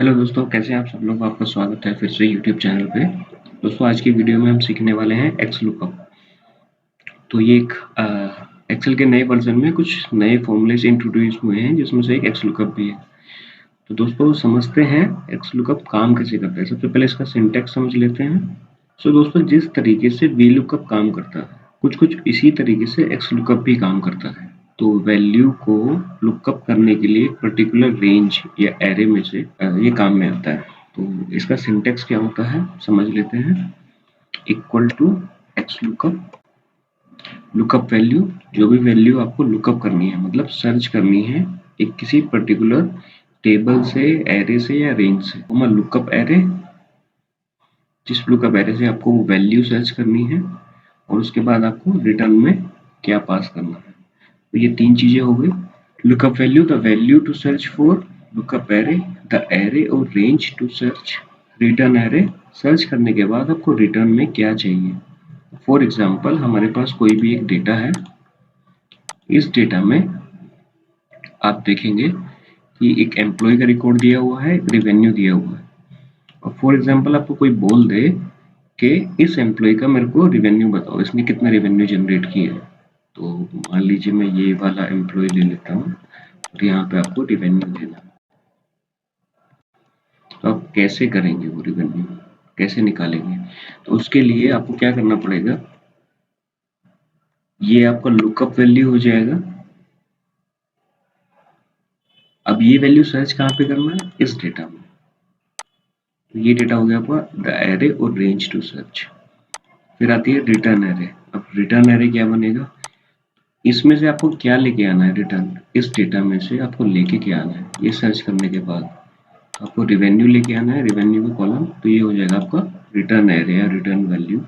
Hello दोस्तों, कैसे हैं आप सब लोग। आपका स्वागत है फिर से यूट्यूब चैनल पे। दोस्तों, आज की वीडियो में हम सीखने वाले हैं एक्स लुकअप। तो ये एक एक्सेल के नए वर्जन में कुछ नए फॉर्मूलेस इंट्रोड्यूस हुए हैं, जिसमें से एक एक्स लुकअप भी है। तो दोस्तों, समझते हैं एक्स लुकअप काम कैसे करता है। सबसे पहले इसका सिंटैक्स समझ लेते हैं। दोस्तों, जिस तरीके से वी लुकअप काम करता है, कुछ कुछ इसी तरीके से एक्स लुकअप भी काम करता है। तो वैल्यू को लुकअप करने के लिए पर्टिकुलर रेंज या एरे में से ये काम में आता है। तो इसका सिंटैक्स क्या होता है समझ लेते हैं। Equal to X lookup, lookup value, जो भी वैल्यू आपको लुकअप करनी है, मतलब सर्च करनी है एक किसी पर्टिकुलर टेबल से, एरे से या रेंज से, लुकअप एरे, जिस लुकअप एरे से आपको वो वैल्यू सर्च करनी है और उसके बाद आपको रिटर्न में क्या पास करना है। तो ये तीन चीजें हो गई। Lookup value, the value to search for, lookup array, the array और range to search, return array, search करने के बाद आपको रिटर्न में क्या चाहिए। फॉर एग्जाम्पल, हमारे पास कोई भी एक डेटा है। इस डेटा में आप देखेंगे कि एक एम्प्लॉय का रिकॉर्ड दिया हुआ है, एक रेवेन्यू दिया हुआ है। और फॉर एग्जाम्पल आपको कोई बोल दे कि इस एम्प्लॉय का मेरे को रेवेन्यू बताओ, इसने कितना रेवेन्यू जनरेट किया है। तो मान लीजिए मैं ये वाला एम्प्लॉय ले लेता हूँ और यहाँ पे आपको रेवेन्यू देना है। तो आप कैसे करेंगे, वो रेवेन्यू कैसे निकालेंगे। तो उसके लिए आपको क्या करना पड़ेगा, ये आपका लुकअप वैल्यू हो जाएगा। अब ये वैल्यू सर्च कहाँ पे करना है, इस डेटा में। तो ये डेटा हो गया आपका द एरे और रेंज टू सर्च। फिर आती है रिटर्न एरे। अब रिटर्न एरे क्या बनेगा, इसमें से आपको क्या लेके आना है रिटर्न, इस डेटा में से आपको लेके क्या आना है। ये सर्च करने के बाद आपको रेवेन्यू लेके आना है, रेवेन्यू का कॉलम। तो ये हो जाएगा आपका रिटर्न एरे या रिटर्न वैल्यू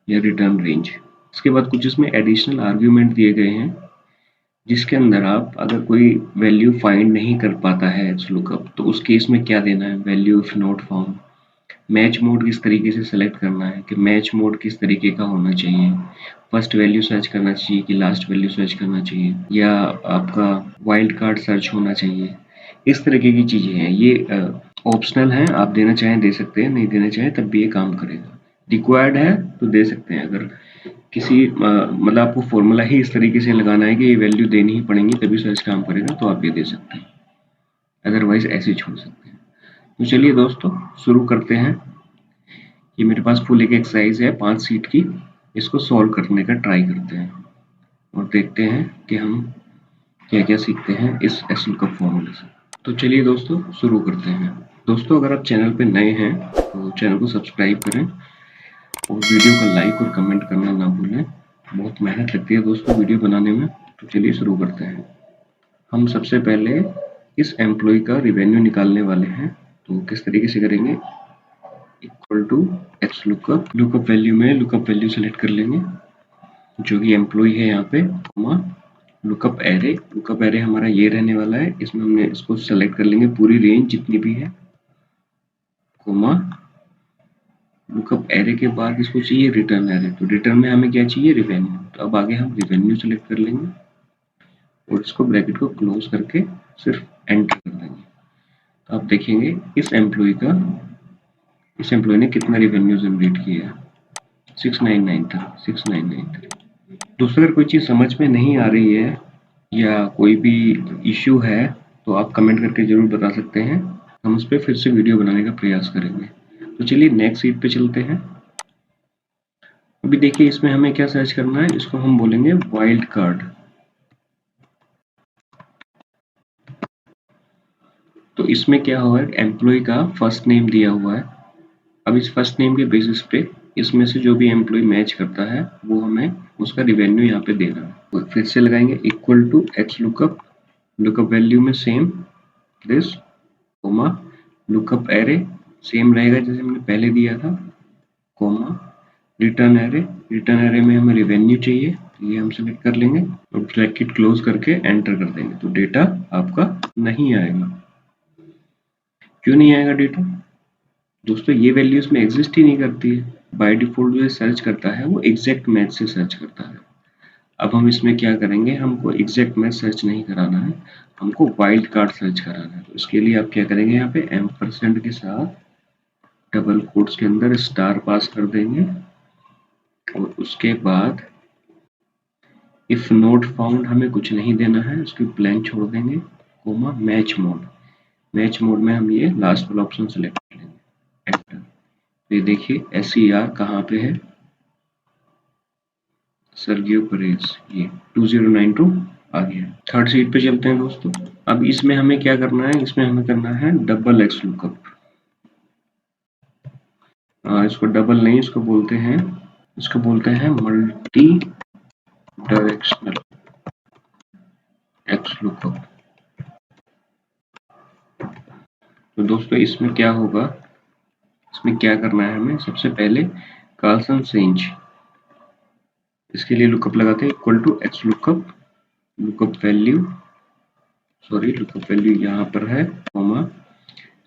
या रिटर्न रेंज। इसके बाद कुछ इसमें एडिशनल आर्ग्यूमेंट दिए गए हैं, जिसके अंदर आप अगर कोई वैल्यू फाइंड नहीं कर पाता है एक्स लुकअप, तो उस केस में क्या देना है, value if not found. Match mode किस तरीके से सेलेक्ट करना है, कि मैच मोड किस तरीके का होना चाहिए, फर्स्ट वैल्यू सर्च करना चाहिए कि लास्ट वैल्यू सर्च करना चाहिए, या आपका वाइल्ड कार्ड सर्च होना चाहिए। इस तरीके की चीजें हैं। ये ऑप्शनल है, आप देना चाहें दे सकते हैं, नहीं देना चाहें तब भी ये काम करेगा। रिक्वायर्ड है तो दे सकते हैं। अगर किसी मतलब आपको फॉर्मूला ही इस तरीके से लगाना है कि ये वैल्यू देनी ही पड़ेंगी तभी सर्च काम करेगा, तो आप ये दे सकते हैं, अदरवाइज ऐसे छोड़ सकते हैं। तो चलिए दोस्तों, शुरू करते हैं। ये मेरे पास फुल एक एक्सरसाइज है 5 सीट की। इसको सॉल्व करने का ट्राई करते हैं और देखते हैं कि हम क्या क्या सीखते हैं इस एक्स लुकअप फॉर्मूले से। तो चलिए दोस्तों, शुरू करते हैं। दोस्तों, अगर आप चैनल पे नए हैं तो चैनल को सब्सक्राइब करें और वीडियो को लाइक और कमेंट करना ना भूलें। बहुत मेहनत लगती है दोस्तों वीडियो बनाने में। तो चलिए शुरू करते हैं। हम सबसे पहले इस एम्प्लॉय का रिवेन्यू निकालने वाले हैं। तो किस तरीके से करेंगे, equal to X lookup, lookup value में लुकअप वैल्यू सेलेक्ट कर लेंगे जो कि एम्प्लॉय है यहाँ पे, comma lookup array. Lookup array हमारा ये रहने वाला है, इसमें हमने इसको सेलेक्ट कर लेंगे पूरी रेंज जितनी भी है, कॉमा लुकअप एरे के बाद इसको चाहिए रिटर्न एरे। तो रिटर्न में हमें क्या चाहिए, रिवेन्यू। तो अब आगे हम रिवेन्यू सेलेक्ट कर लेंगे और इसको ब्रैकेट को क्लोज करके सिर्फ एंटर कर देंगे। तो आप देखेंगे इस एम्प्लॉय ने कितना रिवेन्यू जनरेट किया है, 6993। दोस्तों, अगर कोई चीज़ समझ में नहीं आ रही है या कोई भी इश्यू है तो आप कमेंट करके ज़रूर बता सकते हैं। हम उस पर फिर से वीडियो बनाने का प्रयास करेंगे। तो चलिए नेक्स्ट सीट पे चलते हैं। अभी देखिए इसमें हमें क्या सर्च करना है, इसको हम बोलेंगे वाइल्ड कार्ड। तो इसमें क्या हुआ है, एम्प्लॉय का फर्स्ट नेम दिया हुआ है। अब इस फर्स्ट नेम के बेसिस पे इसमें से जो भी एम्प्लॉय मैच करता है वो हमें उसका रिवेन्यू यहाँ पे देना है। तो फिर से लगाएंगे equal to X lookup, lookup value में same this, comma lookup array same रहेगा जैसे हमने पहले दिया था, comma return array. Return array में हमें रिवेन्यू चाहिए, तो ये हम सेलेक्ट कर लेंगे और ब्रैकेट क्लोज करके एंटर कर देंगे। तो डेटा आपका नहीं आएगा। क्यों नहीं आएगा डेटा, दोस्तों ये वैल्यू इसमें एग्जिस्ट ही नहीं करती है। बाय डिफॉल्ट जो सर्च करता है वो एग्जैक्ट मैच से सर्च करता है। अब हम इसमें क्या करेंगे, हमको एग्जैक्ट मैच सर्च नहीं कराना है, हमको वाइल्ड कार्ड सर्च कराना है। तो इसके लिए आप क्या करेंगे, यहाँ पे एम्परसेंड के साथ डबल कोट्स के अंदर स्टार पास कर देंगे और उसके बाद इफ नोट फाउंड हमें कुछ नहीं देना है, उसकी ब्लैंक छोड़ देंगे, comma match mode. Match mode में हम ये लास्ट वाला ऑप्शन सेलेक्ट कर लेंगे, एंटर। ये देखिए SER कहाँ पे है, सर्गियो परेज, ये 2092 आ गया। थर्ड सीट पे चलते हैं दोस्तों। अब इसमें हमें क्या करना है, इसमें हमें करना है डबल एक्स लुकअप। इसको डबल नहीं, इसको बोलते हैं मल्टी डायरेक्शनल एक्स लुकअप। तो दोस्तों इसमें क्या होगा, इसमें क्या करना है हमें, सबसे पहले कार्लसन रेंज, इसके लिए लुकअप लगाते हैं equal to X lookup, lookup value यहाँ पर है, कॉमा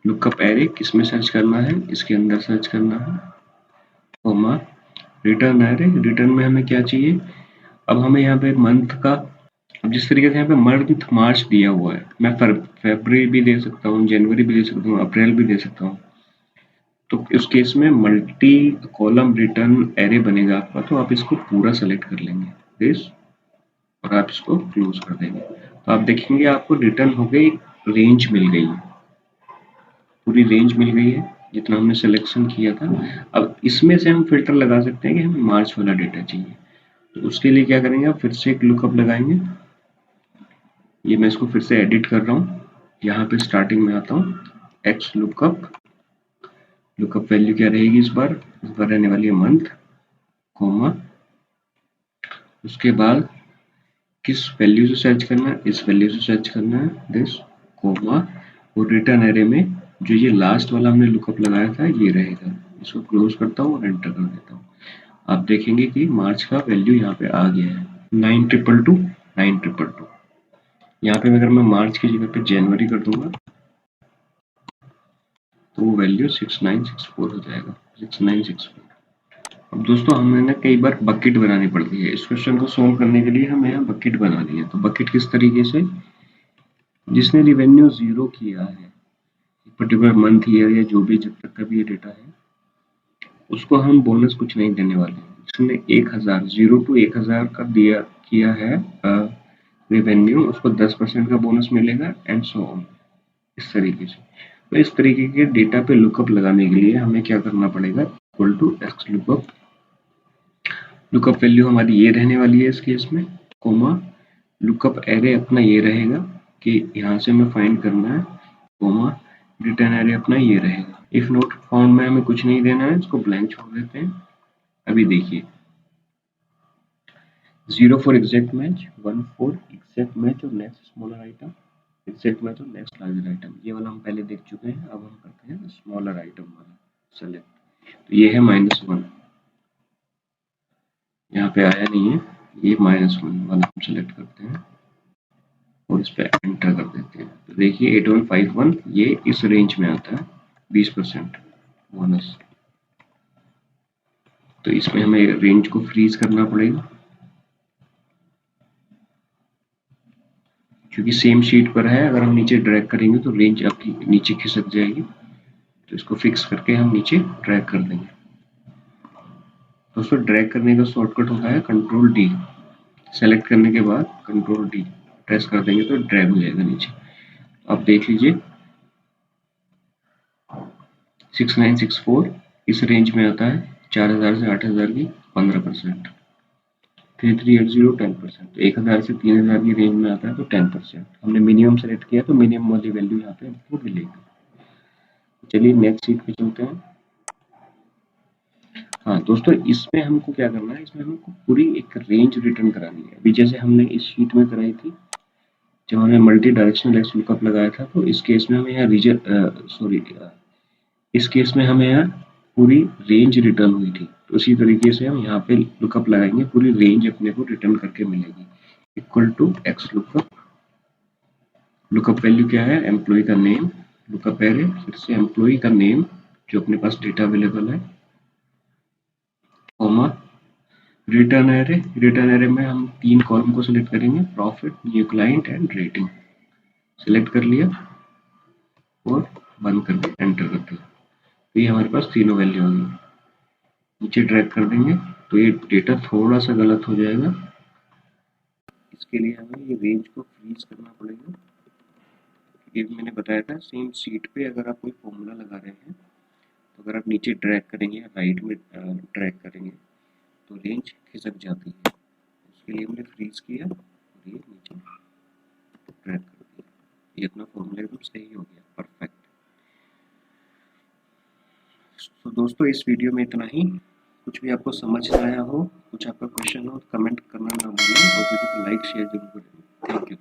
लुकअप एरे किसमें सर्च करना है, इसके अंदर सर्च करना है, कॉमा रिटर्न एरे, रिटर्न में हमें क्या चाहिए, अब हमें यहाँ पे मंथ का, अब जिस तरीके से यहाँ पे मंथ मार्च दिया हुआ है, मैं फरवरी भी दे सकता हूँ, जनवरी भी दे सकता हूँ, अप्रैल भी दे सकता हूँ। तो इस केस में मल्टी कॉलम रिटर्न एरे बनेगा आपका, तो आप इसको पूरा सेलेक्ट कर लेंगे दिस और आप इसको क्लोज कर देंगे। तो आप देखेंगे आपको रिटर्न हो गई, रेंज मिल गई है, पूरी रेंज मिल गई है जितना हमने सिलेक्शन किया था। अब इसमें से हम फिल्टर लगा सकते हैं कि हमें मार्च वाला डेटा चाहिए, तो उसके लिए क्या करेंगे, आप फिर से एक लुकअप लगाएंगे। ये मैं इसको फिर से एडिट कर रहा हूँ, यहाँ पे स्टार्टिंग में आता हूँ, एक्स लुकअप, लुकअप वैल्यू क्या रहेगी इस बार रहने वाली है मंथ, कॉमा उसके बाद किस वैल्यू से सर्च करना है, इस वैल्यू से सर्च करना है दिस, कोमा और रिटर्न एरे में जो ये लास्ट वाला हमने लुकअप लगाया था ये रहेगा। इसको क्लोज करता हूँ और एंटर कर देता हूँ। आप देखेंगे कि मार्च का वैल्यू यहाँ पे आ गया है 9222। यहाँ पे अगर मैं मार्च की जगह पे जनवरी कर दूंगा तो वो वैल्यू 6964 हो जाएगा, 6964। अब दोस्तों हमें ना कई बार बकेट बनानी पड़ती है, इस क्वेश्चन को सोल्व करने के लिए हमें यहाँ बकेट बनानी है। तो बकेट किस तरीके से, जिसने रिवेन्यू 0 किया है पर्टिकुलर मंथ ईयर या जो भी जब तक का भी ये डेटा है, उसको हम बोनस कुछ नहीं देने वाले हैं। जिसने 1000 0 to 1000 का दिया किया है रेवेन्यू, उसको 10% का बोनस मिलेगा एंड सो ऑन, इस तरीके से। तो इस तरीके के डेटा पे लुकअप लगाने के लिए हमें क्या करना पड़ेगा, equal to X lookup, lookup value हमारी ये रहने वाली है इस केस में, कोमा लुकअप एरे अपना ये रहेगा कि यहाँ से हमें फाइंड करना है, कोमा रिटर्न एरे अपना ये रहेगा। इफ नोट फाउंड में हमें कुछ नहीं देना है, इसको ब्लैंक छोड़ देते हैं। अभी देखिए 0 for exact match, 1 for exact match और next smaller item, exact match और नेक्स्ट लार्जर आइटम, ये वाला हम पहले देख चुके हैं। अब हम करते हैं स्मॉलर आइटम वाला सेलेक्ट, तो ये है -1, यहाँ पे आया नहीं है, ये -1 वाला हम सेलेक्ट करते हैं और इस पे एंटर कर देते हैं। तो देखिए 8151 ये इस रेंज में आता है, 20% बोनस। तो इसमें हमें रेंज को फ्रीज करना पड़ेगा क्योंकि सेम शीट पर है, अगर हम नीचे ड्रैग करेंगे तो रेंज आपकी नीचे खिसक जाएगी, तो इसको फिक्स करके हम नीचे ड्रैग कर देंगे। दोस्तों ड्रैग करने का शॉर्टकट होता है कंट्रोल डी, सेलेक्ट करने के बाद कंट्रोल डी प्रेस कर देंगे तो ड्रैग हो जाएगा नीचे। आप देख लीजिए 6964 इस रेंज में आता है, 4000 से 8000 की 15%, 3380 10%, तो 1000 से 3000 की रेंज में आता है तो 10%। हमने मिनिमम सेलेक्ट किया तो मिनिमम वाली वैल्यू यहाँ पे हमको मिलेगी। चलिए नेक्स्ट शीट पे चलते हैं। हाँ दोस्तों इसमें हमको क्या करना है, इसमें हमको पूरी एक रेंज रिटर्न करानी है। अभी जैसे हमने इस शीट में कराई थी जब हमने मल्टी डायरेक्शनल एक्स लुकअप लगाया था, तो इस केस में हमें यहाँ इस केस में हमें यहाँ पूरी रेंज रिटर्न हुई थी। तो उसी तरीके से हम यहाँ पे लुकअप लगाएंगे, पूरी रेंज अपने को रिटर्न करके मिलेगी, equal to X lookup, lookup value क्या है, एम्प्लॉय का नेम, लुकअप एरे, फिर से एम्प्लॉय का नेम जो अपने पास डेटा अवेलेबल है, कॉमा रिटर्न एरे में हम 3 कॉलम को सिलेक्ट करेंगे, profit, new client and rating. Select कर लिया और बंद कर दिया, एंटर कर दिया, तो ये हमारे पास तीनों वैल्यू होगी। नीचे ड्रैग कर देंगे तो ये डेटा थोड़ा सा गलत हो जाएगा, इसके लिए हमें ये रेंज को फ्रीज करना पड़ेगा। ये मैंने बताया था सेम शीट पे अगर आप कोई फॉर्मूला लगा रहे हैं तो अगर आप नीचे ड्रैग करेंगे या राइट में ड्रैग करेंगे तो रेंज खिसक जाती है, उसके लिए हमने फ्रीज किया और ये नीचे ड्रैग कर दिया, ये अपना फॉर्मूला एकदम सही हो गया, परफेक्ट। तो दोस्तों इस वीडियो में इतना ही। कुछ भी आपको समझ आया हो, कुछ आपका क्वेश्चन हो तो कमेंट करना ना भूलें और वीडियो को लाइक शेयर जरूर करें। Thank you.